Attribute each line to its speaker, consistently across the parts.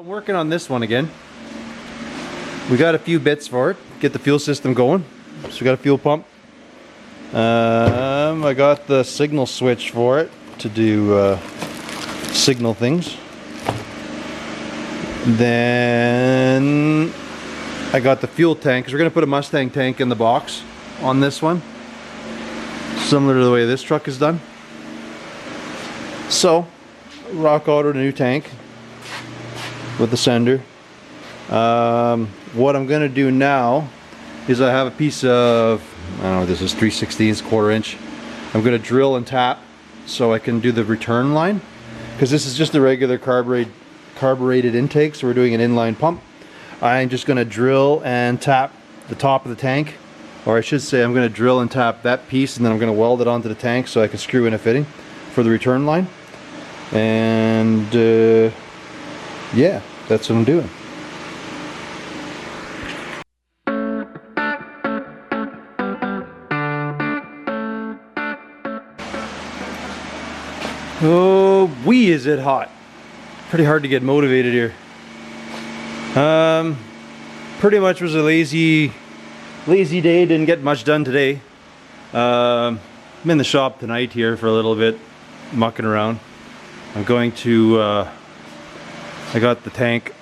Speaker 1: I'm working on this one again. We got a few bits for it, get the fuel system going. So we got a fuel pump. I got the signal switch for it to do signal things. Then I got the fuel tank, because we're going to put a Mustang tank in the box on this one, similar to the way this truck is done. So, rock ordered a new tank with the sender. What I'm going to do now is I have a piece of, I don't know, this is 3/16, quarter inch. I'm going to drill and tap so I can do the return line, because this is just a regular carbureted intake, so we're doing an inline pump. I'm just going to drill and tap the top of the tank, or I should say I'm going to drill and tap that piece, and then I'm going to weld it onto the tank so I can screw in a fitting for the return line. And yeah, that's what I'm doing. Oh, wee, is it hot. Pretty hard to get motivated here. Pretty much was a lazy day, didn't get much done today. I'm in the shop tonight here for a little bit, mucking around. I'm going to, I got the tank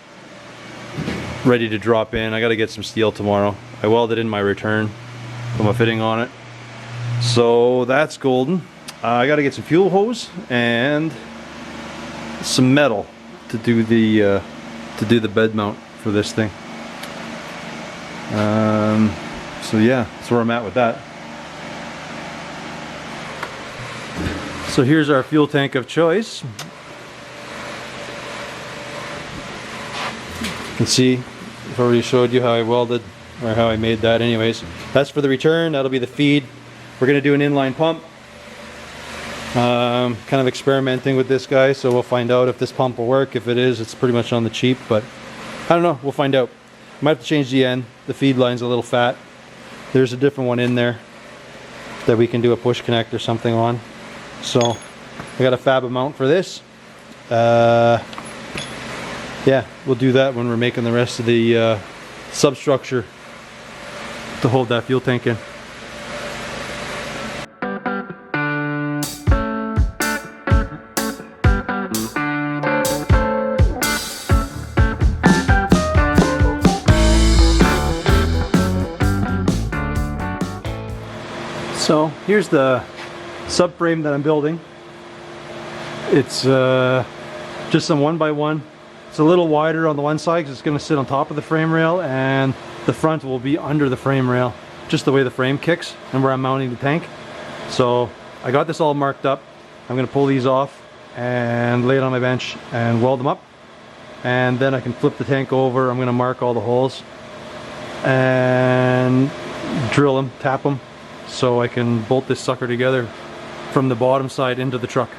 Speaker 1: ready to drop in. I got to get some steel tomorrow. I welded in my return, put my fitting on it. So that's golden. I got to get some fuel hose and some metal to do the bed mount for this thing. So yeah, that's where I'm at with that. So here's our fuel tank of choice. You can see I've already showed you how I welded, or how I made that anyways. That's for the return, that'll be the feed. We're gonna do an inline pump. Kind of experimenting with this guy, so we'll find out if this pump will work. If it is, it's pretty much on the cheap, but I don't know, we'll find out. Might have to change the end. The feed line's a little fat. There's a different one in there that we can do a push connect or something on. So I got a fab amount for this. Yeah, we'll do that when we're making the rest of the substructure to hold that fuel tank in. So here's the subframe that I'm building. It's just some 1x1. It's a little wider on the one side because it's going to sit on top of the frame rail, and the front will be under the frame rail, just the way the frame kicks and where I'm mounting the tank. So I got this all marked up. I'm going to pull these off and lay it on my bench and weld them up, and then I can flip the tank over. I'm going to mark all the holes and drill them, tap them, so I can bolt this sucker together from the bottom side into the truck.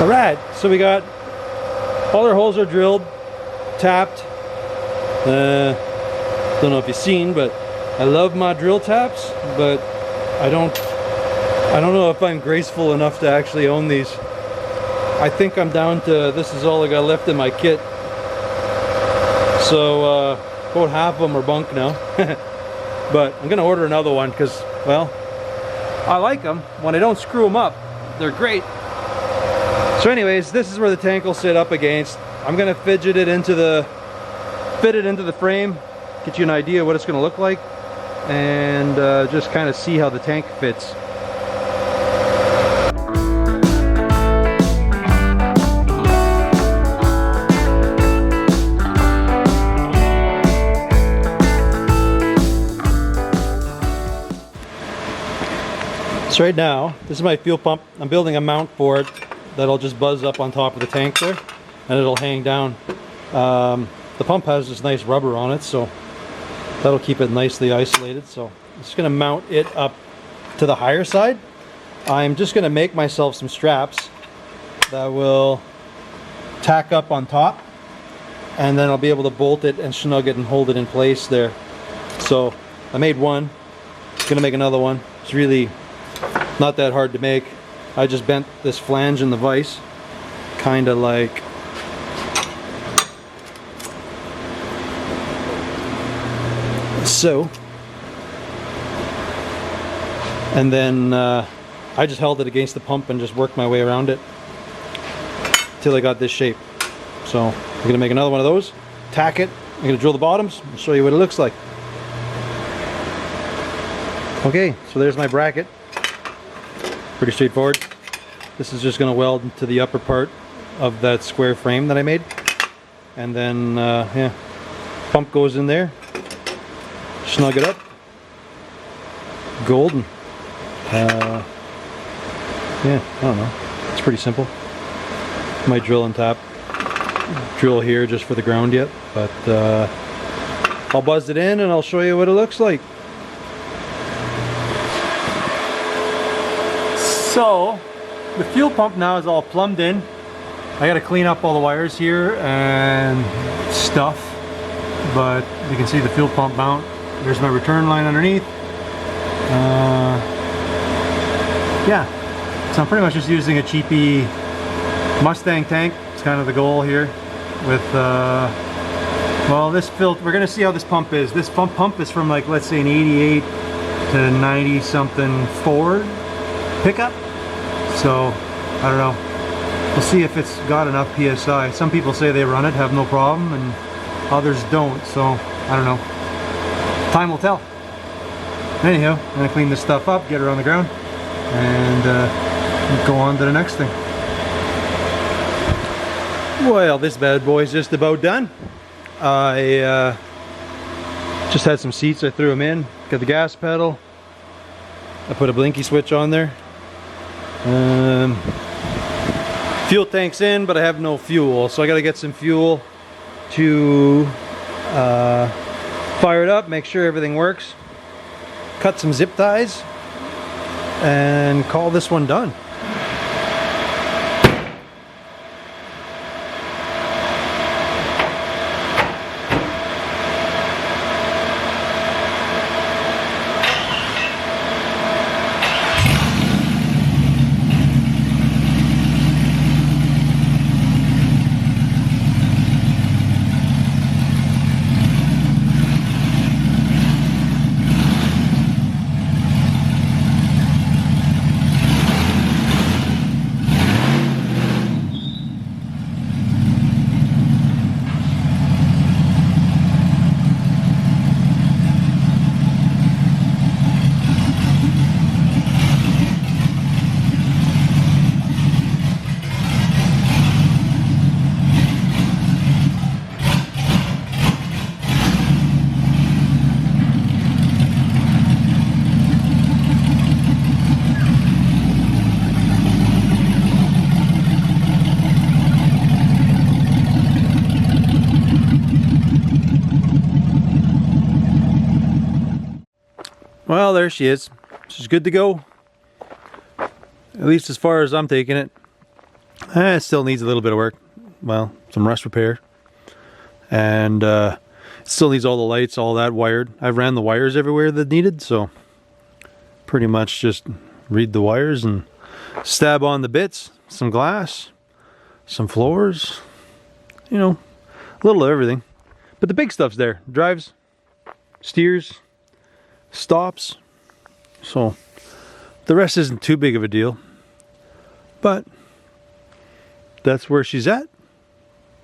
Speaker 1: Alright, so we got all our holes are drilled, tapped. Don't know if you've seen, but I love my drill taps, but I don't know if I'm graceful enough to actually own these. I think I'm down to, this is all I got left in my kit. So about half of them are bunk now. But I'm gonna order another one because, well, I like them. When I don't screw them up, they're great. So anyways, this is where the tank will sit up against. I'm gonna fit it into the frame, get you an idea what it's gonna look like, and just kind of see how the tank fits. So right now, this is my fuel pump. I'm building a mount for it that'll just buzz up on top of the tank there, and it'll hang down. The pump has this nice rubber on it, so that'll keep it nicely isolated. So I'm just going to mount it up to the higher side. I'm just going to make myself some straps that will tack up on top, and then I'll be able to bolt it and snug it and hold it in place there. So I made one, going to make another one. It's really not that hard to make. I just bent this flange in the vise, kind of like so, and then I just held it against the pump and just worked my way around it till I got this shape. So I'm going to make another one of those, tack it, I'm going to drill the bottoms and show you what it looks like. Okay, so there's my bracket. Pretty straightforward. This is just going to weld into the upper part of that square frame that I made. And then, yeah, pump goes in there. Snug it up. Golden. Yeah, I don't know. It's pretty simple. Might drill and tap. Drill here just for the ground yet. But I'll buzz it in and I'll show you what it looks like. So, the fuel pump now is all plumbed in. I gotta clean up all the wires here and stuff, but you can see the fuel pump mount. There's my return line underneath. Yeah, so I'm pretty much just using a cheapy Mustang tank. It's kind of the goal here with, well, this filter, we're gonna see how this pump is. This pump is from, like, let's say an 88 to 90 something Ford pickup. So, I don't know. We'll see if it's got enough PSI. Some people say they run it, have no problem, and others don't. So, I don't know. Time will tell. Anyhow, I'm going to clean this stuff up, get it on the ground, and go on to the next thing. Well, this bad boy's just about done. I just had some seats, I threw them in. Got the gas pedal. I put a blinky switch on there. Fuel tank's in, but I have no fuel, so I gotta get some fuel to fire it up, make sure everything works, cut some zip ties, and call this one done. Well, there she is. She's good to go. At least as far as I'm taking it. It still needs a little bit of work. Well, some rust repair. And it still needs all the lights, all that wired. I've ran the wires everywhere that needed, so pretty much just read the wires and stab on the bits. Some glass, some floors, you know, a little of everything. But the big stuff's there. Drives, steers, stops. So the rest isn't too big of a deal. But that's where she's at.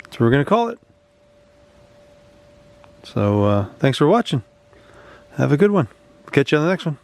Speaker 1: That's what we're going to call it. So thanks for watching. Have a good one. Catch you on the next one.